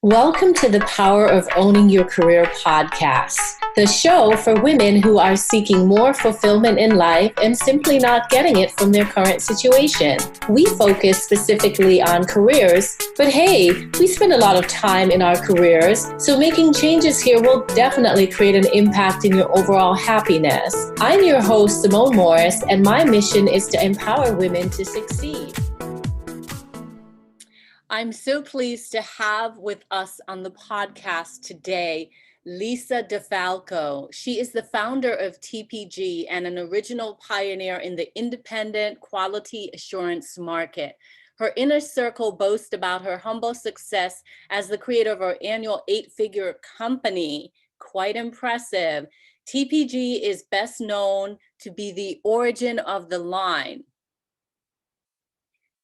Welcome to the Power of Owning Your Career podcast, the show for women who are seeking more fulfillment in life and simply not getting it from their current situation. We focus specifically on careers, but hey, we spend a lot of time in our careers, so making changes here will definitely create an impact in your overall happiness. I'm your host, Simone Morris, and my mission is to empower women to succeed. I'm so pleased to have with us on the podcast today, Lisa.Defalco. She is the founder of TPG and an original pioneer in the independent quality assurance market. Her inner circle boasts about her humble success as the creator of her annual 8-figure company. Quite impressive. TPG is best known to be the origin of the line.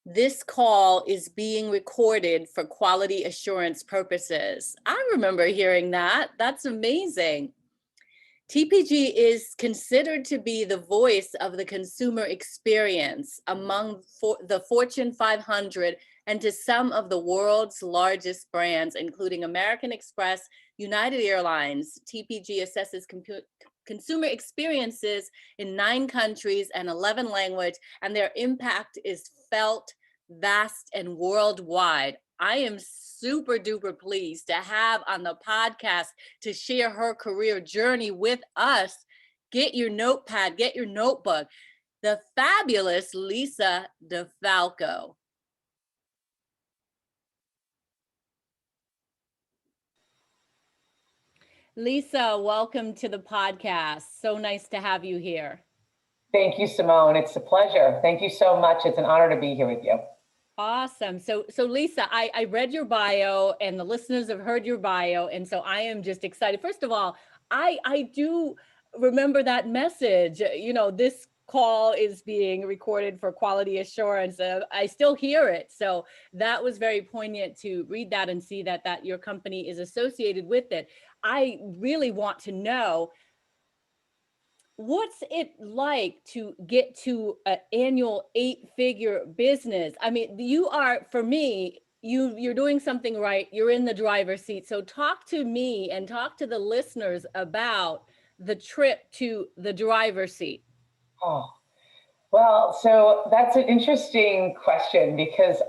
This call is being recorded for quality assurance purposes. I remember hearing that. That's amazing. TPG is considered to be the voice of the consumer experience among the Fortune 500 and to some of the world's largest brands, including American Express, United Airlines. TPG assesses consumer experiences in 9 countries and 11 languages, and their impact is felt, vast, and worldwide. I am super duper pleased to have on the podcast to share her career journey with us. Get your notepad, get your notebook. The fabulous Lisa.Defalco. Lisa, welcome to the podcast. So nice to have you here. Thank you, Simone. It's a pleasure. Thank you so much. It's an honor to be here with you. Awesome. So Lisa, I read your bio and the listeners have heard your bio. And so I am just excited. First of all, I do remember that message. You know, this call is being recorded for quality assurance. I still hear it. So that was very poignant to read that and see that your company is associated with it. I really want to know, what's it like to get to an annual 8-figure business? I mean, you are, for me, you're doing something right. You're in the driver's seat. So talk to me and talk to the listeners about the trip to the driver's seat. Oh, well, so that's an interesting question because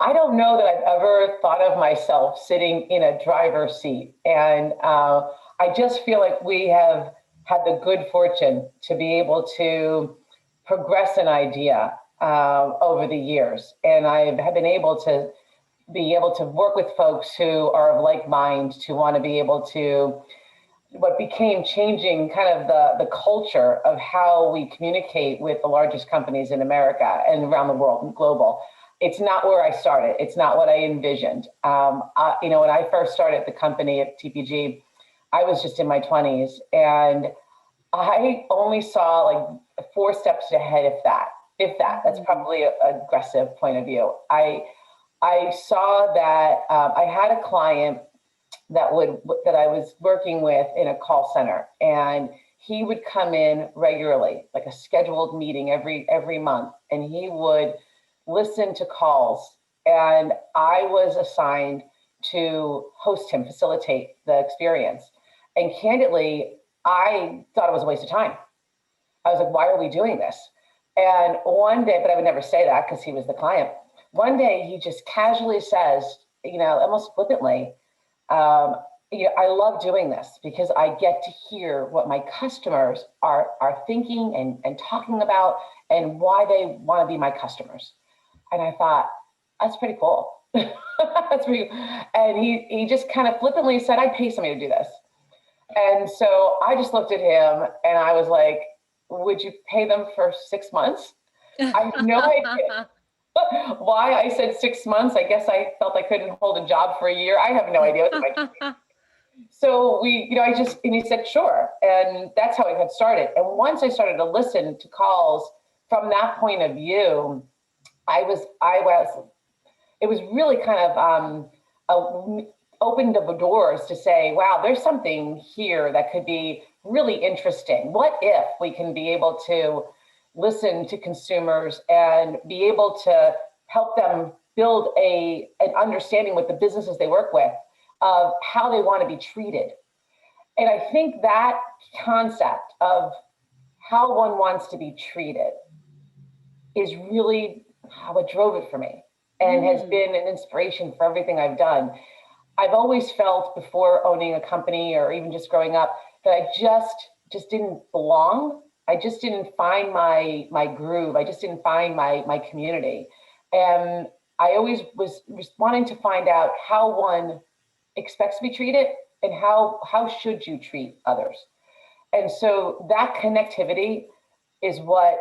I don't know that I've ever thought of myself sitting in a driver's seat. And I just feel like we have had the good fortune to be able to progress an idea over the years. And I have been able to work with folks who are of like mind, to want to be able to, what became changing kind of the culture of how we communicate with the largest companies in America and around the world and global. It's not where I started. It's not what I envisioned. When I first started the company at TPG, I was just in my 20s, and I only saw like 4 steps ahead, if that. That's probably an aggressive point of view. I saw that I had a client that I was working with in a call center, and he would come in regularly, like a scheduled meeting every month, and he would listen to calls, and I was assigned to host him, facilitate the experience. And candidly, I thought it was a waste of time. I was like, why are we doing this? And one day, but I would never say that because he was the client. One day he just casually says, almost flippantly, I love doing this because I get to hear what my customers are thinking and talking about and why they want to be my customers. And I thought, that's pretty cool. That's pretty. And he just kind of flippantly said, I'd pay somebody to do this. And so I just looked at him and I was like, would you pay them for 6 months? I have no idea why I said 6 months. I guess I felt I couldn't hold a job for a year. I have no idea. So and he said, sure. And that's how it had started. And once I started to listen to calls from that point of view, it was really kind of opened up doors to say, wow, there's something here that could be really interesting. What if we can be able to listen to consumers and be able to help them build an understanding with the businesses they work with of how they want to be treated. And I think that concept of how one wants to be treated is really what drove it for me and has been an inspiration for everything I've done. I've always felt before owning a company or even just growing up that I just didn't belong. I just didn't find my groove. I just didn't find my community. And I always was wanting to find out how one expects to be treated and how should you treat others. And so that connectivity is what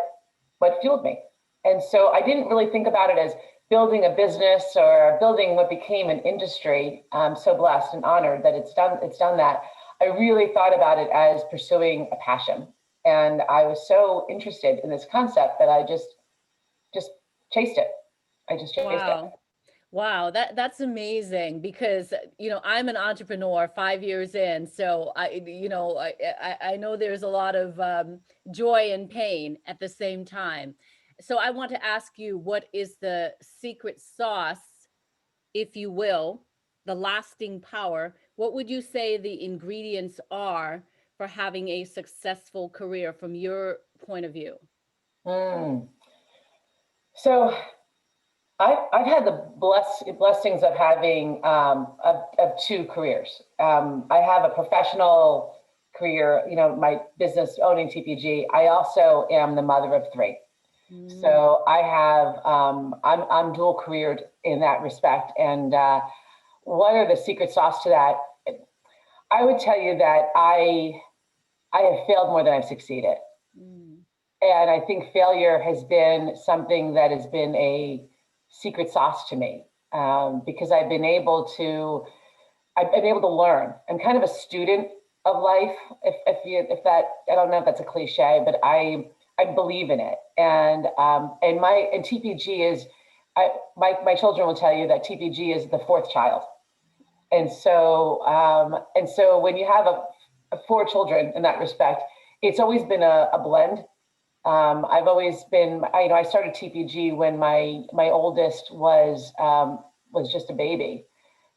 fueled me. And so I didn't really think about it as building a business or building what became an industry. I'm so blessed and honored that it's done that. I really thought about it as pursuing a passion. And I was so interested in this concept that I just chased it. I just chased it. Wow, that's amazing because I'm an entrepreneur 5 years in, so I know there's a lot of joy and pain at the same time. So I want to ask you, what is the secret sauce, if you will, the lasting power? What would you say the ingredients are for having a successful career from your point of view? So I've had the blessings of having of two careers. I have a professional career, my business owning TPG. I also am the mother of three. So I have I'm dual careered in that respect. And what are the secret sauce to that? I would tell you that I have failed more than I've succeeded. And I think failure has been something that has been a secret sauce to me, because I've been able to learn. I'm kind of a student of life. If that, I don't know if that's a cliche, but I believe in it. And TPG is, my children will tell you that TPG is the fourth child. And so when you have four children in that respect, it's always been a blend. I've always been, I started TPG when my oldest was just a baby.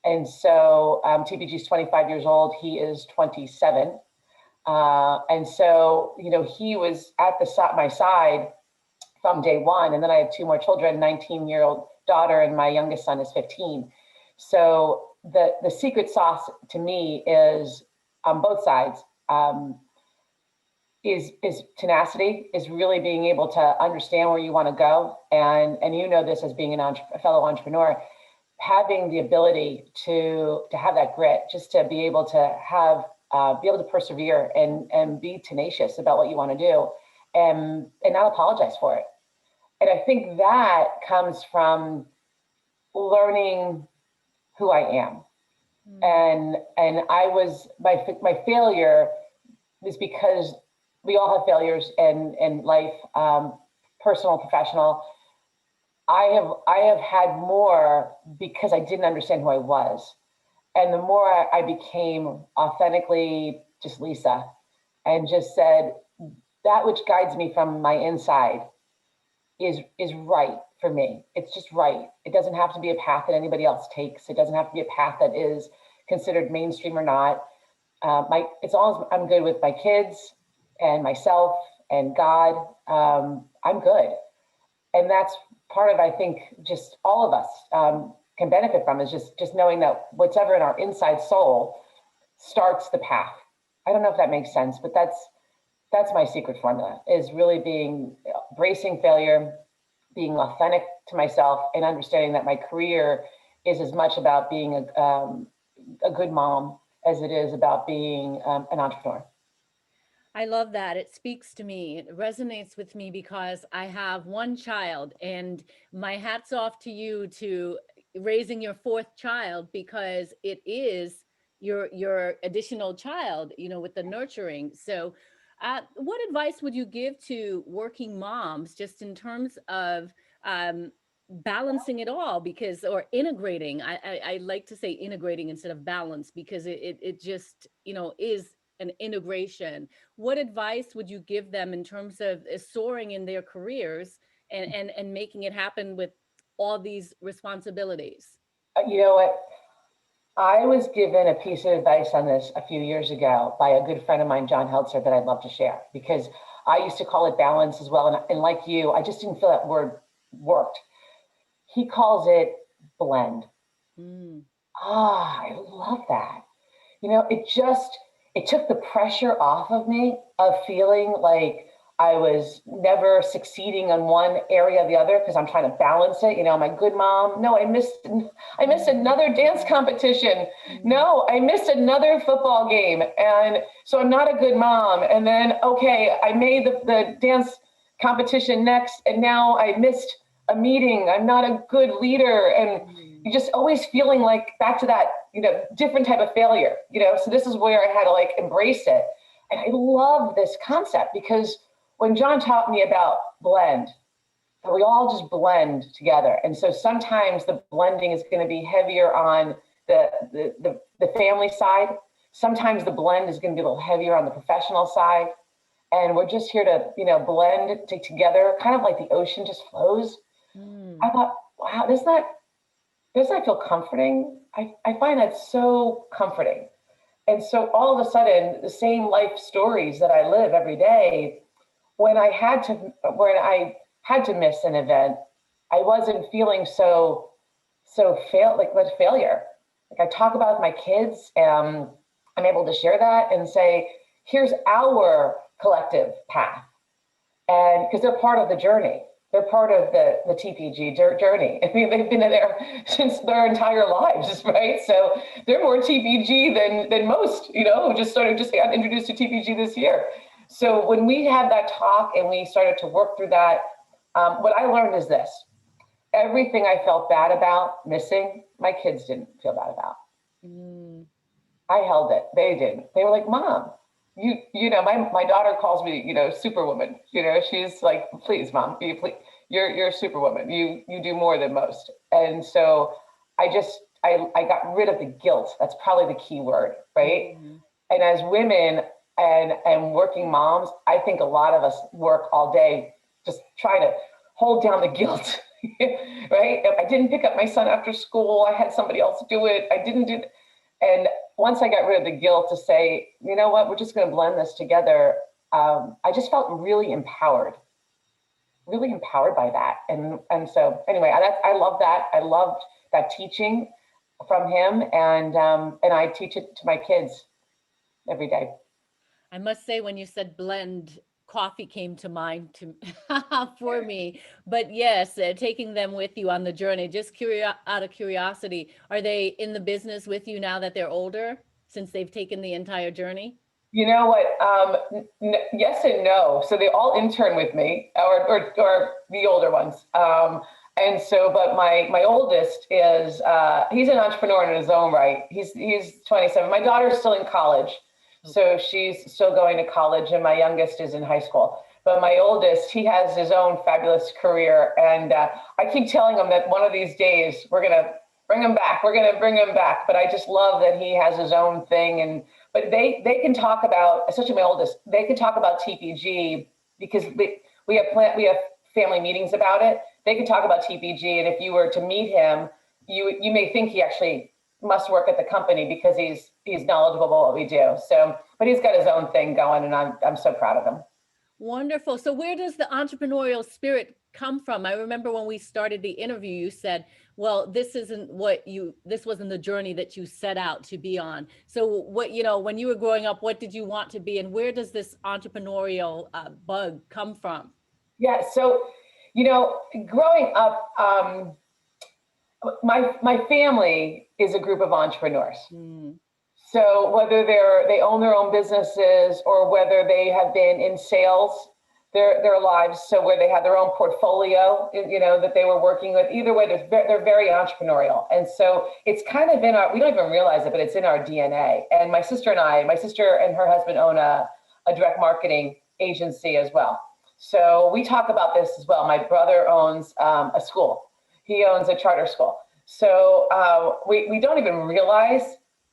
And so TPG is 25 years old. He is 27. And so, he was at my side from day one. And then I have two more children, 19-year-old daughter, and my youngest son is 15. So the secret sauce to me is on both sides, is tenacity, is really being able to understand where you want to go. And this as being a fellow entrepreneur, having the ability to have that grit, just to be able to persevere and be tenacious about what you want to do and not apologize for it. And I think that comes from learning who I am. And I was, my failure is because we all have failures in life, personal, professional. I have had more because I didn't understand who I was. And the more I became authentically just Lisa and just said, that which guides me from my inside is right for me. It's just right. It doesn't have to be a path that anybody else takes. It doesn't have to be a path that is considered mainstream or not. It's always, I'm good with my kids and myself and God. I'm good. And that's part of, I think, just all of us can benefit from, is just knowing that whatever in our inside soul starts the path. I don't know if that makes sense, but that's my secret formula, is really embracing failure, being authentic to myself, and understanding that my career is as much about being a good mom as it is about being an entrepreneur. I love that. It speaks to me. It resonates with me because I have one child, and my hat's off to you to raising your fourth child, because it is your additional child, with the nurturing. So what advice would you give to working moms, just in terms of balancing it all, or integrating? I like to say integrating instead of balance, because it just, is an integration. What advice would you give them in terms of soaring in their careers and making it happen with all these responsibilities? You know what? I was given a piece of advice on this a few years ago by a good friend of mine, John Heltzer, that I'd love to share, because I used to call it balance as well. And like you, I just didn't feel that word worked. He calls it blend. I love that. You know, it took the pressure off of me of feeling like I was never succeeding on one area or the other because I'm trying to balance it. You know, I'm a good mom. No, I missed another dance competition. No, I missed another football game. And so I'm not a good mom. And then, okay, I made the dance competition next, and now I missed a meeting. I'm not a good leader. And you're just always feeling like back to that, you know, different type of failure, you know? So this is where I had to like embrace it. And I love this concept because when John taught me about blend, that we all just blend together. And so sometimes the blending is going to be heavier on the family side. Sometimes the blend is going to be a little heavier on the professional side. And we're just here to, you know, blend together, kind of like the ocean just flows. I thought, wow, doesn't that feel comforting? I find that so comforting. And so all of a sudden, the same life stories that I live every day, when I had to miss an event, I wasn't feeling so much failure. Like I talk about my kids, I'm able to share that and say, here's our collective path. And because they're part of the journey. They're part of the TPG journey. I mean, they've been there since their entire lives, right? So they're more TPG than most, you know, who just got introduced to TPG this year. So when we had that talk and we started to work through that, what I learned is this: everything I felt bad about missing, my kids didn't feel bad about. I held it. They didn't. They were like, Mom, you know, my daughter calls me, you know, superwoman. You know, she's like, please, Mom, you're a superwoman. You do more than most. And so I got rid of the guilt. That's probably the key word, right? And as women and working moms, I think a lot of us work all day just trying to hold down the guilt, right? If I didn't pick up my son after school, I had somebody else do it. I didn't do it. And once I got rid of the guilt to say, you know what, we're just going to blend this together, I just felt really empowered by that. And so anyway, I love that. I loved that teaching from him, and I teach it to my kids every day. I must say, when you said blend, coffee came to mind for me. But yes, taking them with you on the journey. Just out of curiosity, are they in the business with you now that they're older, since they've taken the entire journey? You know what? Yes and no. So they all intern with me, or the older ones. And so, but my oldest is he's an entrepreneur in his own right. He's 27. My daughter's still in college. So she's still going to college, and my youngest is in high school. But my oldest, he has his own fabulous career. And I keep telling him that one of these days we're going to bring him back. We're going to bring him back. But I just love that he has his own thing. But they can talk about, especially my oldest, they can talk about TPG because we have family meetings about it. They can talk about TPG. And if you were to meet him, you may think he actually must work at the company because he's knowledgeable about what we do. So, but he's got his own thing going, and I'm so proud of him. Wonderful. So where does the entrepreneurial spirit come from? I remember when we started the interview, you said, well, this wasn't the journey that you set out to be on. So what, you know, when you were growing up, what did you want to be, and where does this entrepreneurial bug come from? Yeah. So, you know, growing up, my family is a group of entrepreneurs. So whether they own their own businesses or whether they have been in sales their lives, so where they had their own portfolio, you know, that they were working with, either way, they're very entrepreneurial. And so it's kind of we don't even realize it, but it's in our DNA. And my sister and her husband own a direct marketing agency as well. So we talk about this as well. My brother owns a school. He owns a charter school. So we don't even realize,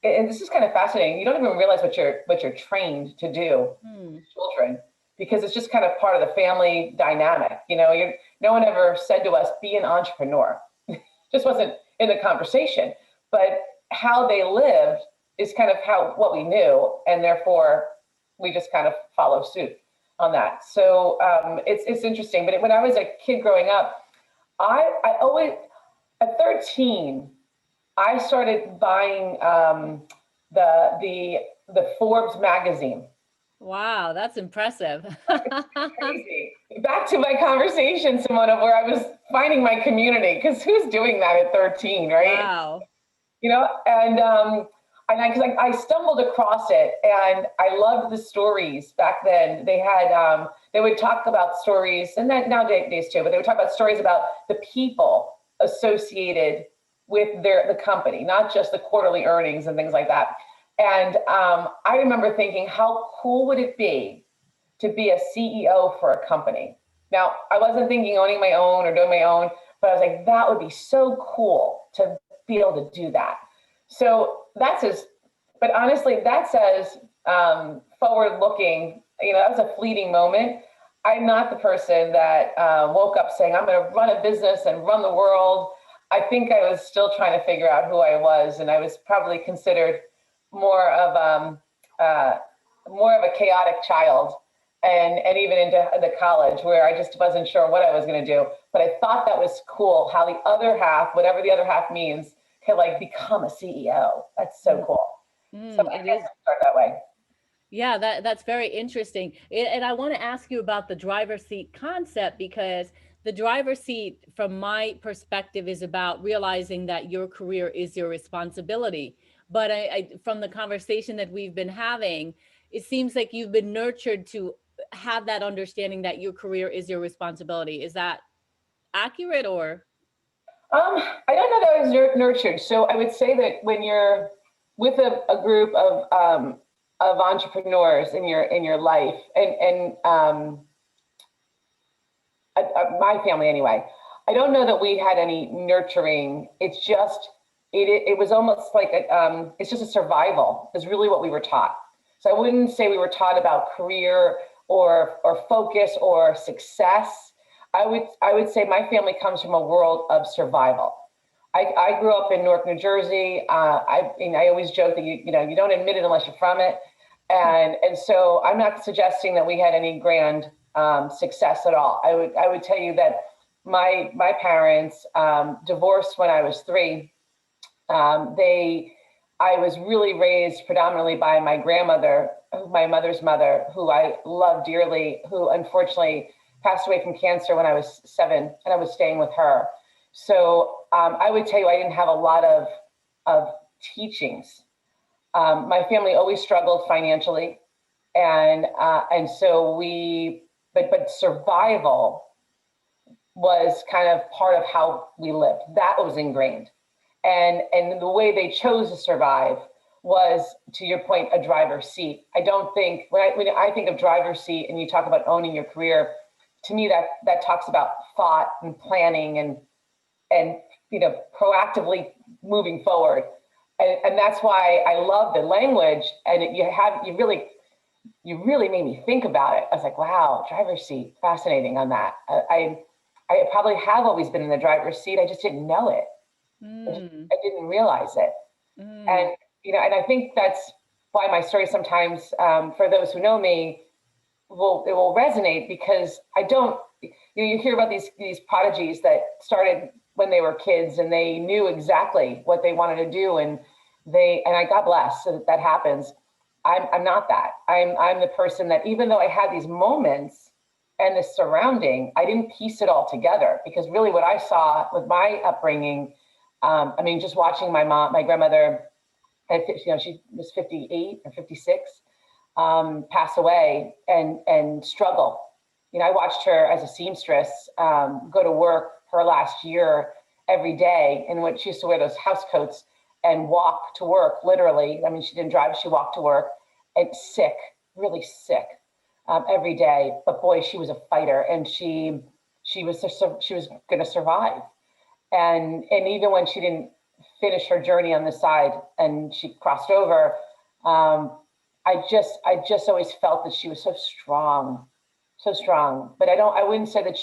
and this is kind of fascinating, you don't even realize what you're trained to do with children, because it's just kind of part of the family dynamic. You know, no one ever said to us, be an entrepreneur. just wasn't in the conversation. But how they lived is kind of what we knew, and therefore we just kind of follow suit on that. So it's interesting. But when I was a kid growing up, I always, at 13, I started buying the Forbes magazine. Wow, that's impressive. Crazy. Back to my conversation, Simona, where I was finding my community, because who's doing that at 13, right? Wow. You know, and I stumbled across it, and I loved the stories back then. They had they would talk about stories, and that nowadays too, but they would talk about stories about the people associated with the company, not just the quarterly earnings and things like that. And I remember thinking, how cool would it be to be a CEO for a company? Now, I wasn't thinking owning my own or doing my own, but I was like, that would be so cool to be able to do that. So that says, but honestly, that says forward looking, you know, that was a fleeting moment. I'm not the person that woke up saying, I'm going to run a business and run the world. I think I was still trying to figure out who I was, and I was probably considered more of a chaotic child, and even into the college, where I just wasn't sure what I was going to do. But I thought that was cool, how the other half, whatever the other half means, could like become a CEO. That's so cool. So I guess I'll start that way. Yeah, that's very interesting. And I want to ask you about the driver's seat concept, because the driver's seat, from my perspective, is about realizing that your career is your responsibility. But from the conversation that we've been having, it seems like you've been nurtured to have that understanding that your career is your responsibility. Is that accurate, or? I don't know that I was nurtured. So I would say that when you're with a group of entrepreneurs in your life, and my family anyway, I don't know that we had any nurturing. It's just it was almost like it's just a survival is really what we were taught. So I wouldn't say we were taught about career or focus or success. I would say my family comes from a world of survival. I grew up in Newark, New Jersey. I always joke that you don't admit it unless you're from it, and so I'm not suggesting that we had any grand success at all. I would tell you that my parents divorced when I was 3. I was really raised predominantly by my grandmother, my mother's mother, who I love dearly, who unfortunately passed away from cancer when I was 7, and I was staying with her. So I would tell you I didn't have a lot of teachings. My family always struggled financially, and so but survival was kind of part of how we lived. That was ingrained. And the way they chose to survive was, to your point, a driver's seat. I don't think, when I think of driver's seat and you talk about owning your career, to me that talks about thought and planning and proactively moving forward. And that's why I love the language, and you really made me think about it. I was like, wow, driver's seat, fascinating on that. I probably have always been in the driver's seat. I just didn't know it. I didn't realize it. And and I think that's why my story sometimes, for those who know me, it will resonate, because I don't, you hear about these prodigies that started when they were kids and they knew exactly what they wanted to do, and I got blessed so that happens. I'm not that. I'm the person that, even though I had these moments and the surrounding, I didn't piece it all together, because really what I saw with my upbringing, just watching my grandmother, she was 58 or 56, pass away and struggle. I watched her as a seamstress go to work her last year every day, and when she used to wear those house coats and walk to work, literally. She didn't drive, she walked to work, and sick, really sick, every day. But boy, she was a fighter, and she was going to survive. And even when she didn't finish her journey on the side and she crossed over, I just always felt that she was so strong. But I wouldn't say that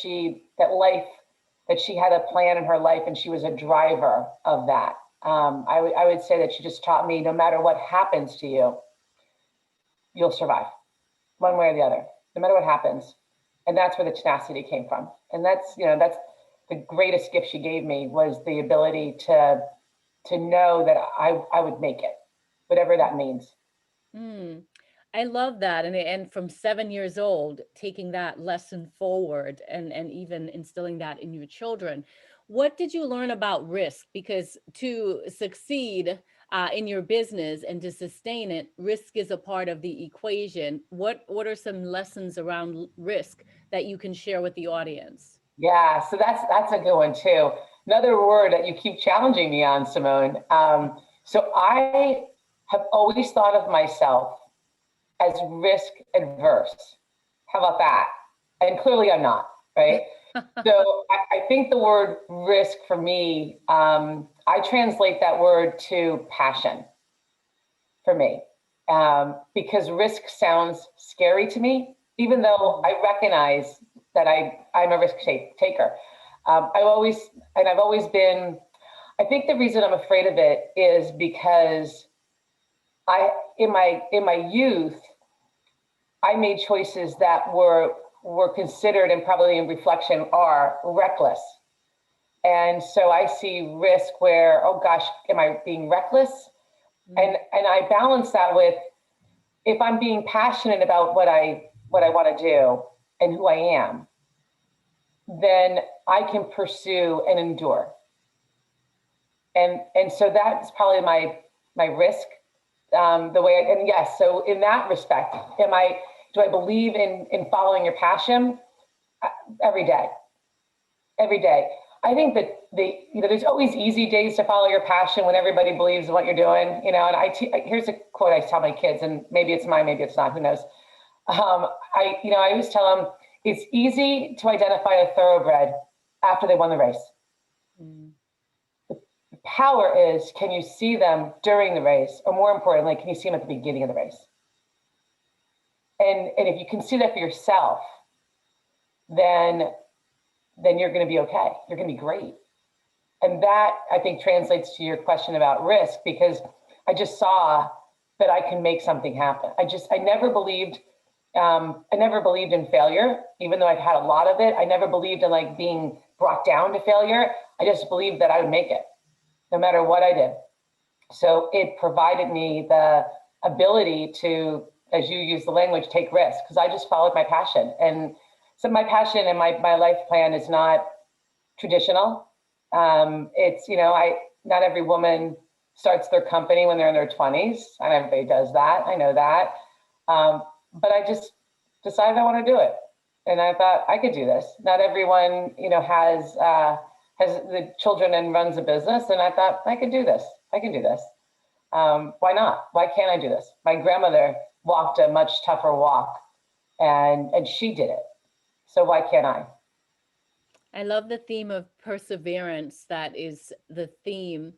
that she had a plan in her life and she was a driver of that. I would say that she just taught me, no matter what happens to you, you'll survive one way or the other, no matter what happens. And that's where the tenacity came from. And that's the greatest gift she gave me, was the ability to know that I would make it, whatever that means. Mm, I love that. And from 7 years old, taking that lesson forward and even instilling that in your children. What did you learn about risk? Because to succeed in your business and to sustain it, risk is a part of the equation. What are some lessons around risk that you can share with the audience? Yeah, so that's a good one too. Another word that you keep challenging me on, Simone. So I have always thought of myself as risk adverse. How about that? And clearly I'm not, right? So I think the word risk for me, I translate that word to passion for me, because risk sounds scary to me, even though I recognize that I'm a risk taker. I've always been, I think the reason I'm afraid of it is because in my youth, I made choices that were considered, and probably in reflection are, reckless. And so I see risk where, oh gosh, am I being reckless? And I balance that with, if I'm being passionate about what I want to do and who I am, then I can pursue and endure. And so that's probably my risk, the way. And yes, so in that respect, do I believe in following your passion? Every day, every day. I think that there's always easy days to follow your passion when everybody believes in what you're doing, and here's a quote I tell my kids, and maybe it's mine, maybe it's not, who knows. I always tell them, it's easy to identify a thoroughbred after they won the race. Mm. The power is, can you see them during the race? Or more importantly, can you see them at the beginning of the race? And if you can see that for yourself, then you're going to be okay. You're going to be great. And that, I think, translates to your question about risk, because I just saw that I can make something happen. I never believed in failure, even though I've had a lot of it. I never believed in being brought down to failure. I just believed that I would make it no matter what I did. So it provided me the ability to, as you use the language, take risks, because I just followed my passion. And so my passion and my life plan is not traditional. It's, not every woman starts their company when they're in their 20s. Not everybody does that. I know that. But I just decided I want to do it. And I thought I could do this. Not everyone, has the children and runs a business. And I thought I could do this. I can do this. Why not? Why can't I do this? My grandmother walked a much tougher walk, and she did it. So why can't I? I love the theme of perseverance. That is the theme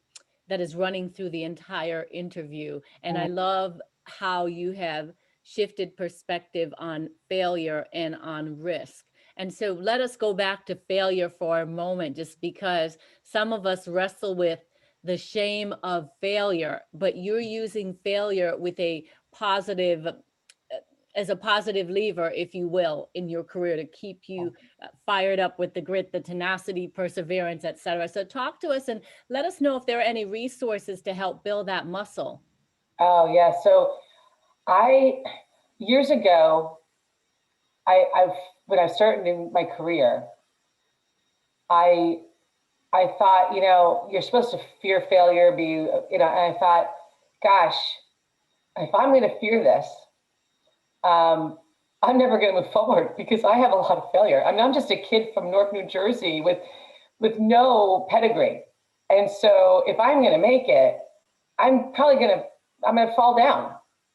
that is running through the entire interview. And I love how you have shifted perspective on failure and on risk. And so let us go back to failure for a moment, just because some of us wrestle with the shame of failure, but you're using failure with a positive, as a positive lever, if you will, in your career to keep you fired up with the grit, the tenacity, perseverance, etc. So talk to us and let us know if there are any resources to help build that muscle. Oh yeah. So years ago, when I started in my career, I thought, you're supposed to fear failure, and I thought, gosh, if I'm going to fear this, I'm never going to move forward, because I have a lot of failure. I mean, I'm just a kid from Newark, New Jersey with no pedigree. And so if I'm going to make it, I'm going to fall down.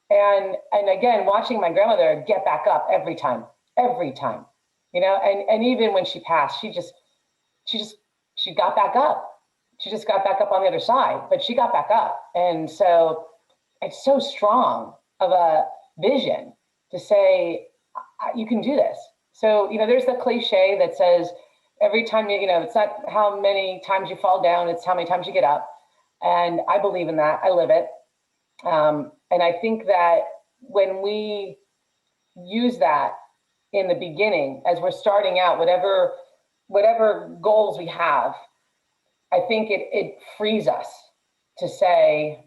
And again, watching my grandmother get back up every time, and even when she passed, she got back up. She just got back up on the other side, but she got back up. And so it's so strong of a vision to say, you can do this. So, there's the cliche that says, every time it's not how many times you fall down, it's how many times you get up. And I believe in that. I live it. And I think that when we use that in the beginning, as we're starting out, whatever goals we have, I think it frees us to say,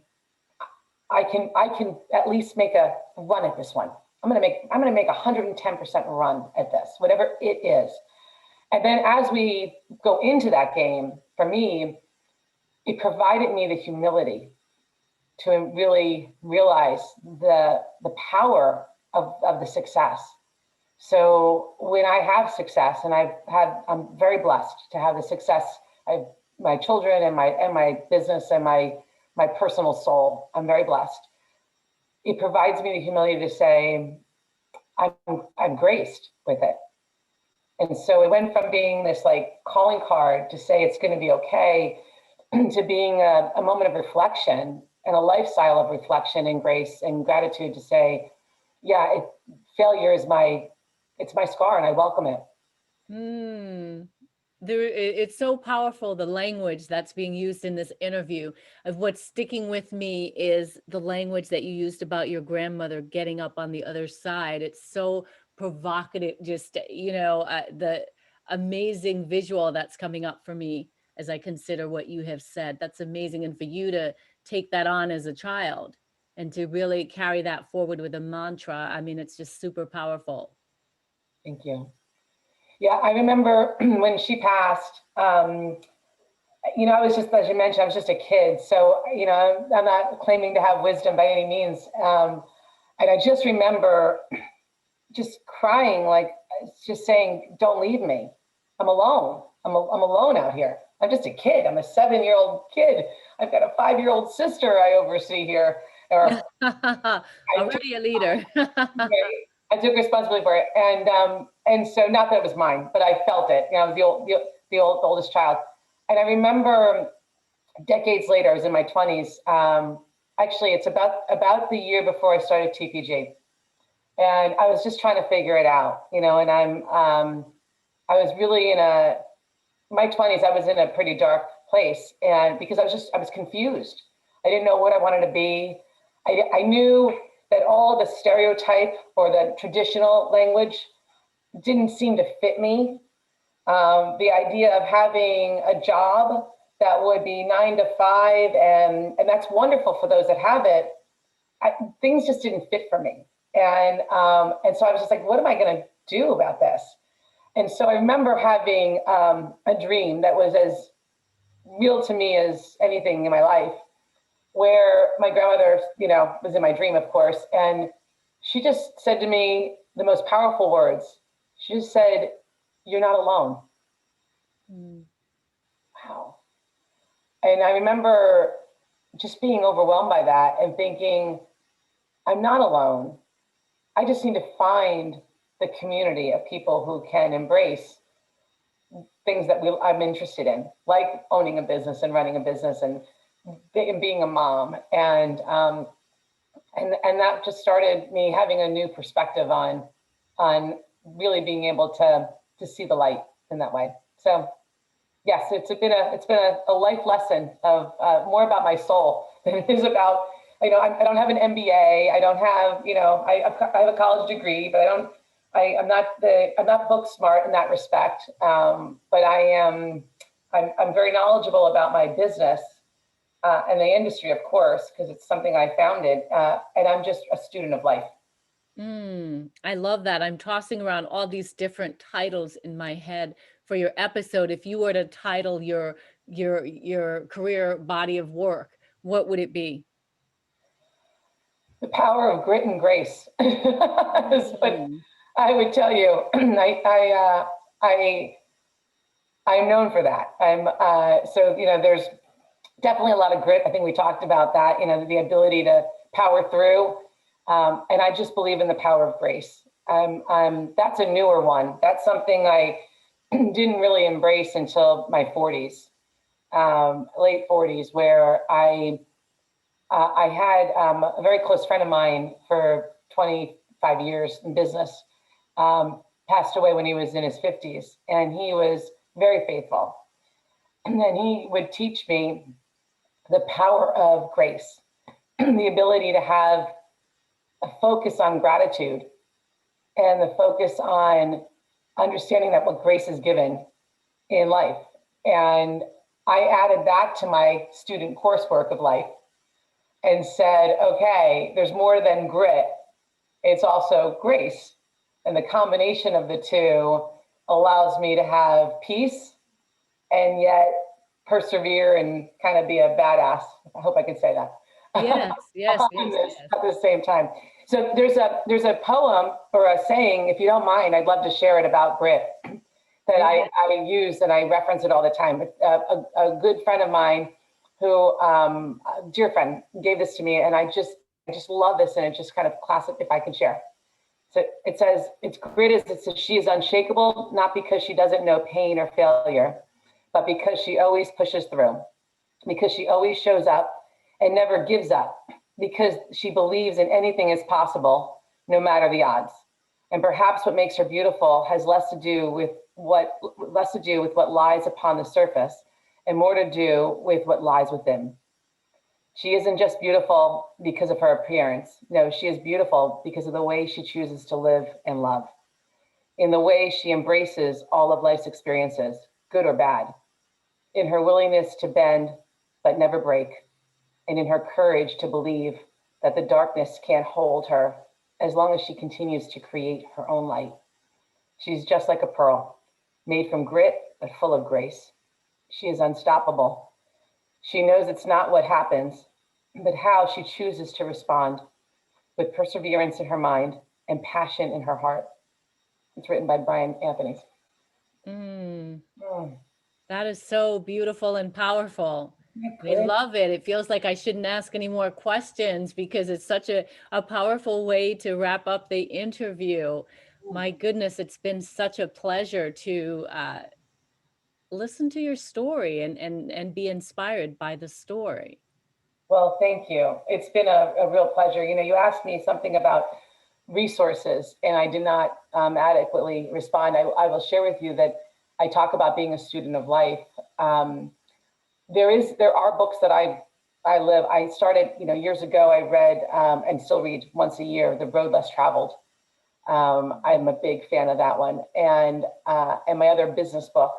I can at least make a run at this one. I'm gonna make 110% run at this, whatever it is. And then as we go into that game, for me, it provided me the humility to really realize the power of the success. So when I have success, and I'm very blessed to have the success. I've my children and my business and my personal soul. I'm very blessed. It provides me the humility to say, I'm graced with it. And so it went from being this like calling card to say it's going to be okay to being a moment of reflection and a lifestyle of reflection and grace and gratitude to say, yeah, failure is it's my scar and I welcome it. It's so powerful, the language that's being used in this interview. Of what's sticking with me is the language that you used about your grandmother getting up on the other side. It's so provocative, just, the amazing visual that's coming up for me as I consider what you have said. That's amazing. And for you to take that on as a child and to really carry that forward with a mantra, I mean, it's just super powerful. Thank you. Yeah, I remember when she passed, I was just, as you mentioned, I was just a kid. So, I'm not claiming to have wisdom by any means. And I just remember just crying, like just saying, don't leave me. I'm alone. I'm alone out here. I'm just a kid. I'm a 7-year-old kid. I've got a 5-year-old sister I oversee here. Already a leader. I took responsibility for it, and so not that it was mine, but I felt it. I was the oldest child, and I remember decades later. I was in my 20s. Actually, it's about the year before I started TPG, and I was just trying to figure it out. And I was really in my 20s. I was in a pretty dark place, and because I was confused. I didn't know what I wanted to be. I knew that all the stereotype or the traditional language didn't seem to fit me. The idea of having a job that would be 9 to 5, and that's wonderful for those that have it, things just didn't fit for me. And so I was just like, what am I gonna do about this? And so I remember having a dream that was as real to me as anything in my life, where my grandmother, was in my dream, of course, and she just said to me the most powerful words. She just said, "You're not alone." Wow. And I remember just being overwhelmed by that and thinking, I'm not alone. I just need to find the community of people who can embrace things that I'm interested in, like owning a business and running a business and being a mom, and that just started me having a new perspective on really being able to see the light in that way. So yes, it's been a life lesson of more about my soul than it is about, I don't have an MBA, I don't have, I have a college degree, but I'm not book smart in that respect, but I'm very knowledgeable about my business. And the industry, of course, because it's something I founded, and I'm just a student of life. I love that. I'm tossing around all these different titles in my head for your episode. If you were to title your career body of work, what would it be? The power of grit and grace is what I would tell you. I'm known for that. So there's definitely a lot of grit. I think we talked about that, the ability to power through. And I just believe in the power of grace. That's a newer one. That's something I didn't really embrace until my 40s, late 40s, where I had a very close friend of mine for 25 years in business, passed away when he was in his 50s. And he was very faithful. And then he would teach me the power of grace, the ability to have a focus on gratitude and the focus on understanding that what grace is given in life. And I added that to my student coursework of life and said, okay, there's more than grit. It's also grace. And the combination of the two allows me to have peace and yet persevere and kind of be a badass. I hope I can say that. Yes, yes, yes. At the same time. So there's a poem or a saying, if you don't mind, I'd love to share it about grit that I use and I reference it all the time. A good friend of mine who, a dear friend, gave this to me, and I just love this, and it's just kind of classic if I can share. So it says, it's grit is, it says, she is unshakable, not because she doesn't know pain or failure, but because she always pushes through, because she always shows up and never gives up, because she believes in anything is possible, no matter the odds. And perhaps what makes her beautiful has less to do with what lies upon the surface and more to do with what lies within. She isn't just beautiful because of her appearance. No, she is beautiful because of the way she chooses to live and love, in the way she embraces all of life's experiences, good or bad, in her willingness to bend but never break, and in her courage to believe that the darkness can't hold her as long as she continues to create her own light. She's just like a pearl, made from grit but full of grace. She is unstoppable. She knows it's not what happens, but how she chooses to respond, with perseverance in her mind and passion in her heart. It's written by Brian Anthony. That is so beautiful and powerful. I love it. It feels like I shouldn't ask any more questions because it's such a powerful way to wrap up the interview. My goodness, it's been such a pleasure to listen to your story and be inspired by the story. Well, thank you. It's been a real pleasure. You know, you asked me something about resources and I did not adequately respond. I will share with you that I talk about being a student of life. There are books that I started, years ago. I read and still read once a year, The Road Less Traveled. I'm a big fan of that one. And my other business book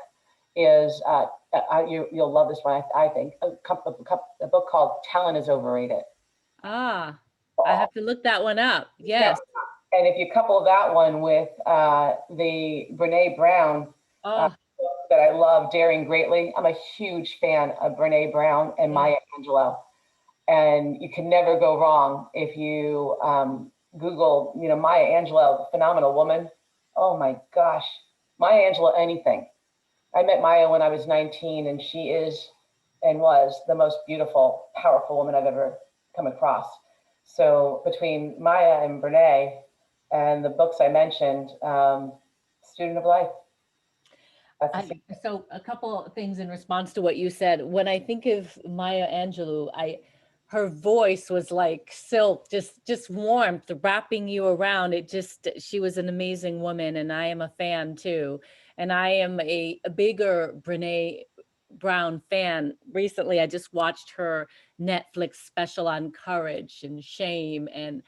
is you'll love this one. I think a book called Talent is Overrated. I have to look that one up. Yes. Yeah. And if you couple that one with the Brene Brown book that I love, Daring Greatly. I'm a huge fan of Brene Brown and Maya Angelou. And you can never go wrong if you Google, Maya Angelou, phenomenal woman. Oh my gosh, Maya Angelou, anything. I met Maya when I was 19, and she is and was the most beautiful, powerful woman I've ever come across. So between Maya and Brene and the books I mentioned, Student of Life. So a couple of things in response to what you said. When I think of Maya Angelou, her voice was like silk, just warmth, wrapping you around. She was an amazing woman, and I am a fan too. And I am a bigger Brene Brown fan. Recently, I just watched her Netflix special on courage and shame, and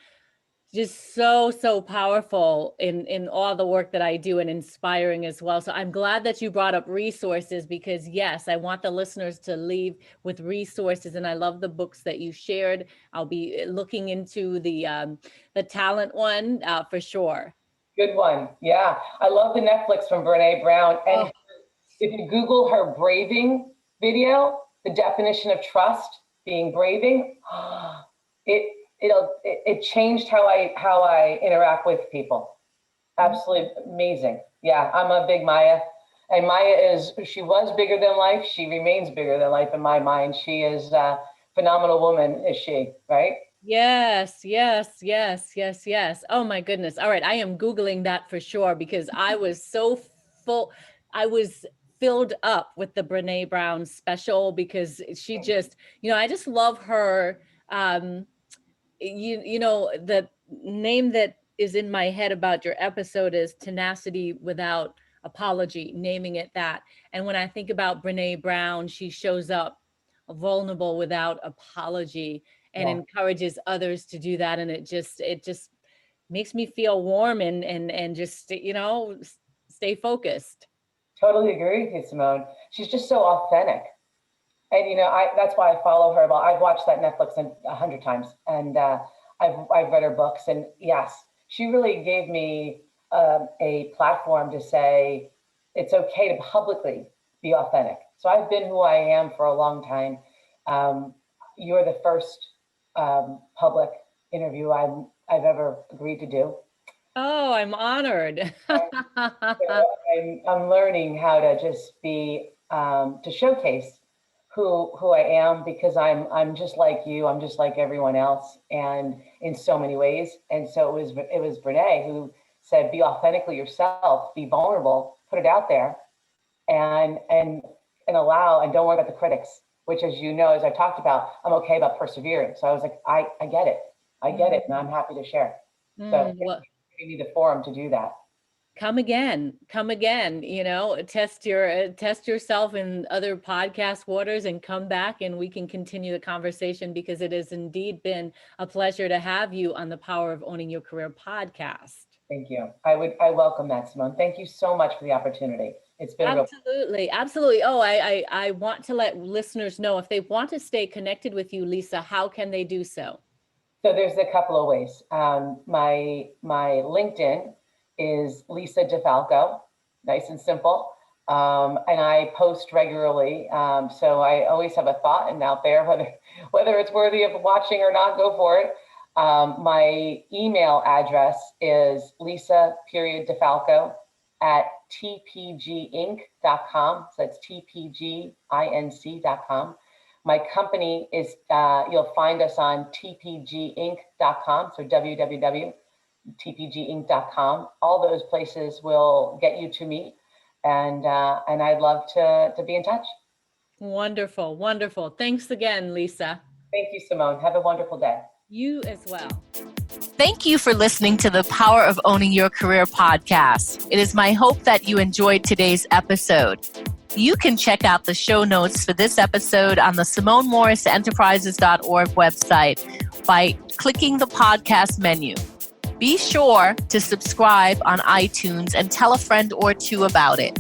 just so powerful in all the work that I do and inspiring as well. So I'm glad that you brought up resources because yes, I want the listeners to leave with resources, and I love the books that you shared. I'll be looking into the talent one for sure. Good one. Yeah. I love the Netflix from Brene Brown. And if you Google her braving video, the definition of trust being braving, it changed how I interact with people. Absolutely amazing. Yeah, I'm a big Maya. And Maya she was bigger than life. She remains bigger than life in my mind. She is a phenomenal woman, is she, right? Yes. Oh my goodness. All right. I am Googling that for sure because I was so full. I was filled up with the Brene Brown special because she just, I just love her. The name that is in my head about your episode is Tenacity without apology, naming it that. And when I think about Brene Brown, she shows up vulnerable without apology and encourages others to do that. And it just makes me feel warm and just, stay focused. Totally agree with you, Simone. She's just so authentic. And, that's why I follow her. Well, I've watched that Netflix 100 times, and I've read her books. And yes, she really gave me a platform to say it's okay to publicly be authentic. So I've been who I am for a long time. You're the first public interview I've ever agreed to do. Oh, I'm honored. I'm learning how to just be to showcase who I am, because I'm just like you. I'm just like everyone else, and in so many ways. And so it was Brene who said, "Be authentically yourself. Be vulnerable. Put it out there, and allow, and don't worry about the critics." Which, as you know, as I talked about, I'm okay about persevering. So I was like, I get it. I get it, and I'm happy to share. So you need the forum to do that. Come again, test yourself in other podcast waters and come back, and we can continue the conversation, because it has indeed been a pleasure to have you on the Power of Owning Your Career podcast. Thank you. I welcome that, Simone. Thank you so much for the opportunity. It's been absolutely. Oh, I want to let listeners know, if they want to stay connected with you, Lisa, how can they do so? So there's a couple of ways. My LinkedIn is Lisa.Defalco, nice and simple. And I post regularly. So I always have a thought and out there, whether it's worthy of watching or not, go for it. My email address is Lisa.Defalco at tpginc.com. So that's tpginc.com. My company is, you'll find us on tpginc.com. So www.tpginc.com. All those places will get you to me. And I'd love to be in touch. Wonderful. Wonderful. Thanks again, Lisa. Thank you, Simone. Have a wonderful day. You as well. Thank you for listening to the Power of Owning Your Career podcast. It is my hope that you enjoyed today's episode. You can check out the show notes for this episode on the SimoneMorrisEnterprises.org website by clicking the podcast menu. Be sure to subscribe on iTunes and tell a friend or two about it.